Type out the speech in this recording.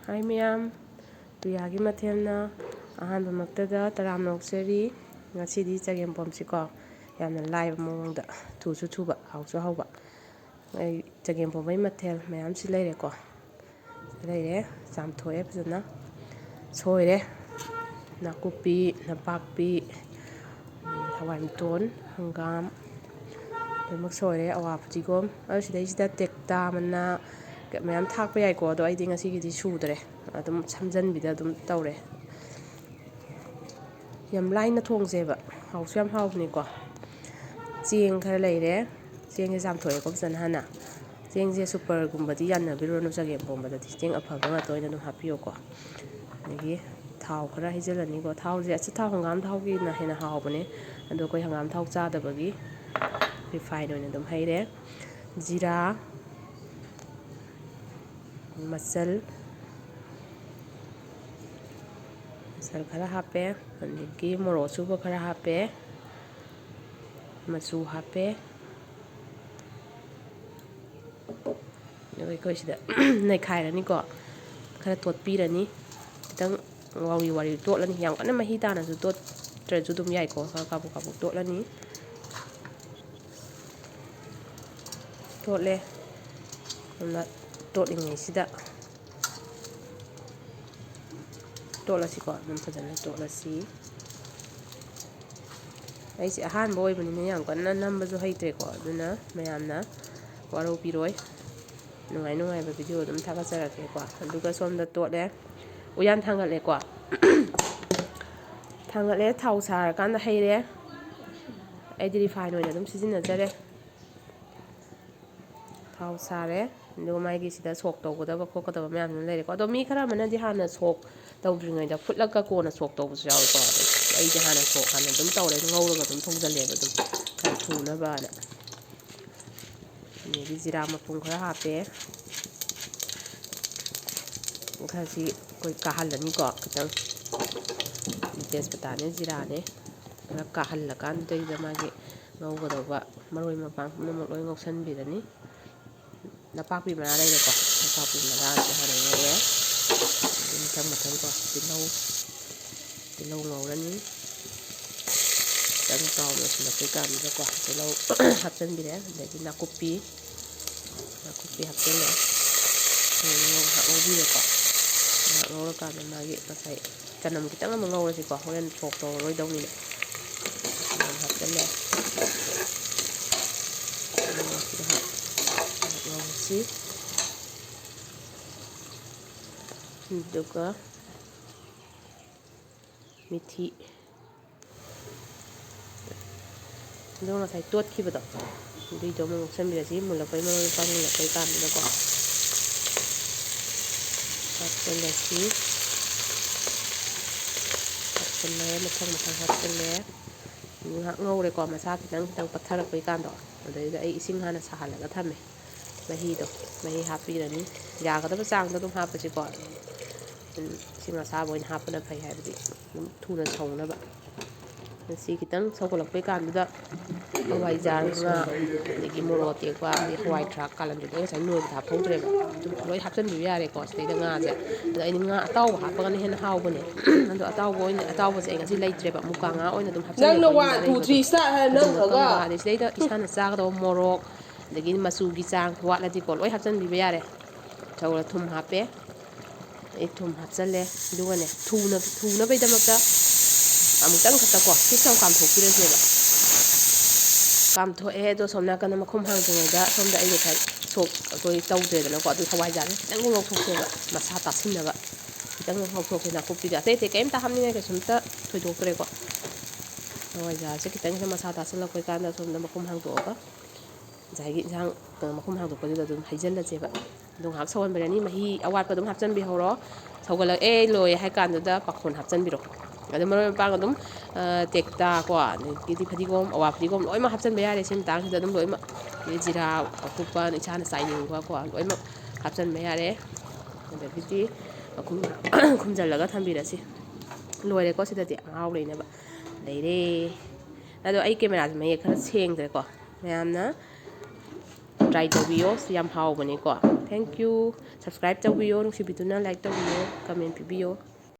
Hi mayam, Priyagi mathemna ahanba maktada taram nokseri ngasidi chagem pomsiko yamna laiba mawongda thusu thuba haosu haoba ai chagem pombai mathel mayam si leire ko leire chamthoe phajana soire nakupi napakpi hawai mton hangam mak soire awa phajigom asidai tekta mana mayam thakpa yai ko do ai ding asi gidi sudre adum samjan bida adum tawre yam laina thongzeba hausu yam haubni ko cheng khara leire cheng je jamthoe ko bjan hana cheng je super gumbadi yanna bironu chagem pomba da cheng afaba nga toina dum hapiyo ko nigi thau khara hijalani ko thau je acha thau hangam thau gi na hena haubne ando koi hangam thau cha dabagi refine oina dum haire jira masal khara hape anigi moro suba khara hape masu hape koi sida nai khairani ko khara totpirani kitang wawi wari totlani yam kana mahi tana su tot treju dum yai ko kabu kabu totlani totle na totlingai sida totlasi ko dum phajana totlasi ai si ahan boy bani yam kana namba jo haitre ko aduna mayamna waro piroi nungai nungai ba video dum thaga charake ko aduga somda totle uyan thangale ko thangale thau sar kan da haire ai di refine oina dum sijina jare thau sare ndo mai gi sida sok tawgada ba khokada ba mayam leire ko do mi khara mana di hana sok tawdringai da futlaka ko na sok tawbu jaw ko ai di hana sok hana dum tawre ngawra dum thongjale ba dum kan thuna ba na ni jira mapung khara hape khasi koi kahalani ko kitang tespata ne jira ne kahal la kan dei da magi ngawgada ba maroi mapang pumna loi ngawsan birani napakpi mana leire ko napakpi mana je hana ngawre matang ko tilau ngawrani tang kaw na sila kai kam da ko tilau hapsan bire dagi nakupi hapsan le ngawbi ko ngawra ka na magi pasai kanam kitang ang ngawra si ko horen sok to roi daw ni hapsan le ngawsi duga mithi ndo na sai tot ki bada dui do mo sam bira si mula pai mo pa mo la pai kam da ko hapsen la si hapsen le mathang hapsen le ni ha ngawre ko masa kitang pathara pai kan do adai ai ising hana sahalaga thame mahi hapirani yagadaba changda dum hapasi ko singa saboin hapana phai haibdi thuna saunaba si kitang sokolakpai kanduda hawai jar nga digi moro tekwa di hawai track kalan de sai noi tha phautreba dum loi hapsan bi yare ko sai da nga je da ai nga ataw hapa gan hen haubane ando ataw go in ataw bo sai ngasi leitreba muka nga oina dum hapsan nang 1 2 3 start ha nang ga de sai da isana chagda morok dagi masu gi chang watladi ko loi hapsan bi yare thawla thum hape ai thum hapsale dugane thuna bai damakta amutang khata ko kisam kam thokire seba kam tho e do somna kana makhum hang thonga somda ai khai sok koi tawde da ko adu hawai jar nang ngok thokseba masa ta sinaba kitang ngok thokse na kopi da te kem ta hamni ne ke sumta thoi dokre ko hawai jar se kitang masa ta sala koi kan da somda makhum hang to ka jagi jang makhum hang to ko da dum haijal la jeba dung hak sawan berani mahi awat pa dum hapjan bi horo sawgala e loi hai kan da pakhon hapjan biro ada maro pang dum tekta ko ni phadigom awa phadigom loi ma hapjan be yare sim tang da dum loi ma jira akupa ni chana sai ni ko loi ma hapjan be yare da biti khumjal laga thambirasi loire ko sida ti aw leina ba leire ado ai camera me khara sengdre ko mayamna try ꯇꯧꯕꯤꯌꯣ ꯌꯥꯝ ꯍꯥꯎꯕꯅꯦꯀꯣ thank you subscribe ꯇꯧꯕꯤꯌꯣ ꯅꯨꯡꯁꯤꯕꯤꯗꯨꯅ like ꯇꯧꯕꯤꯌꯣ ꯀꯃꯦꯟ ꯄꯤꯕꯤꯌꯣ